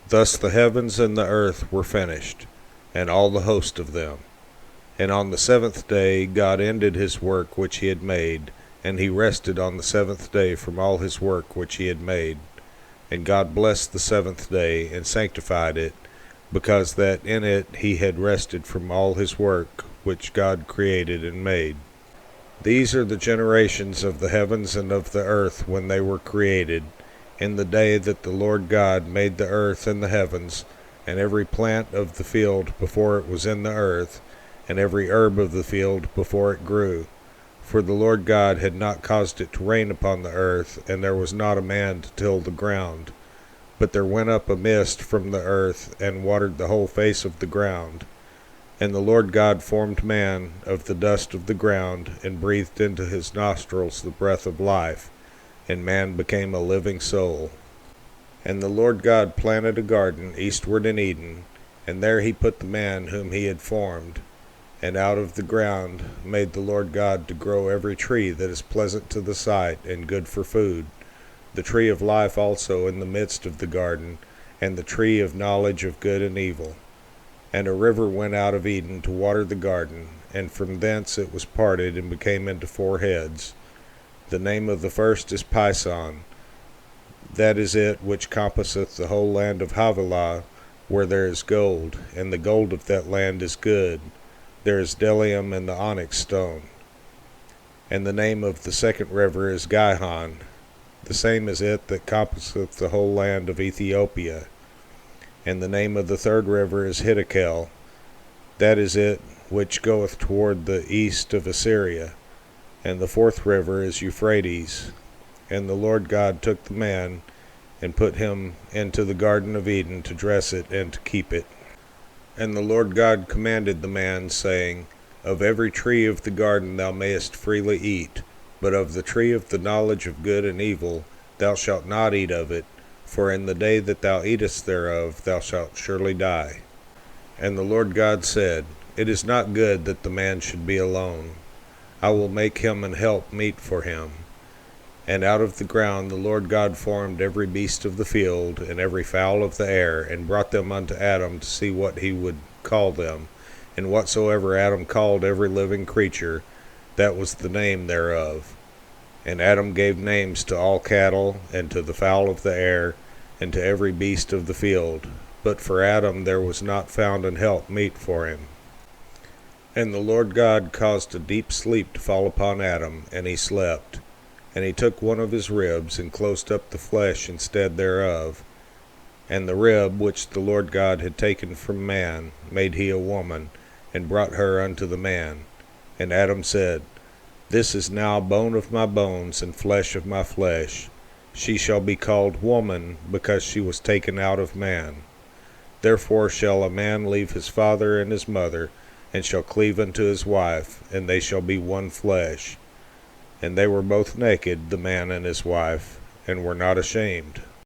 Thus the heavens and the earth were finished, and all the host of them. And on the seventh day God ended his work which he had made, and he rested on the seventh day from all his work which he had made. And God blessed the seventh day, and sanctified it, because that in it he had rested from all his work which God created and made. These are the generations of the heavens and of the earth when they were created, in the day that the Lord God made the earth and the heavens, and every plant of the field before it was in the earth, and every herb of the field before it grew. For the Lord God had not caused it to rain upon the earth, and there was not a man to till the ground. But there went up a mist from the earth, and watered the whole face of the ground. And the Lord God formed man of the dust of the ground, and breathed into his nostrils the breath of life, and man became a living soul. And the Lord God planted a garden eastward in Eden, and there he put the man whom he had formed. And out of the ground made the Lord God to grow every tree that is pleasant to the sight, and good for food, the tree of life also in the midst of the garden, and the tree of knowledge of good and evil. And a river went out of Eden to water the garden, and from thence it was parted, and became into four heads. The name of the first is Pison. That is it which compasseth the whole land of Havilah, where there is gold, and the gold of that land is good. There is bdellium and the onyx stone. And the name of the second river is Gihon. The same is it that compasseth the whole land of Ethiopia. And the name of the third river is Hiddekel. That is it which goeth toward the east of Assyria. And the fourth river is Euphrates. And the Lord God took the man, and put him into the garden of Eden to dress it and to keep it. And the Lord God commanded the man, saying, Of every tree of the garden thou mayest freely eat, but of the tree of the knowledge of good and evil thou shalt not eat of it, for in the day that thou eatest thereof thou shalt surely die. And the Lord God said, It is not good that the man should be alone. I will make him an help meet for him. And out of the ground the Lord God formed every beast of the field, and every fowl of the air, and brought them unto Adam to see what he would call them. And whatsoever Adam called every living creature, that was the name thereof. And Adam gave names to all cattle, and to the fowl of the air, and to every beast of the field. But for Adam there was not found an help meet for him. And the Lord God caused a deep sleep to fall upon Adam, and he slept. And he took one of his ribs, and closed up the flesh instead thereof. And the rib which the Lord God had taken from man made he a woman, and brought her unto the man. And Adam said, This is now bone of my bones, and flesh of my flesh. She shall be called woman, because she was taken out of man. Therefore shall a man leave his father and his mother, and shall cleave unto his wife, and they shall be one flesh. And they were both naked, the man and his wife, and were not ashamed.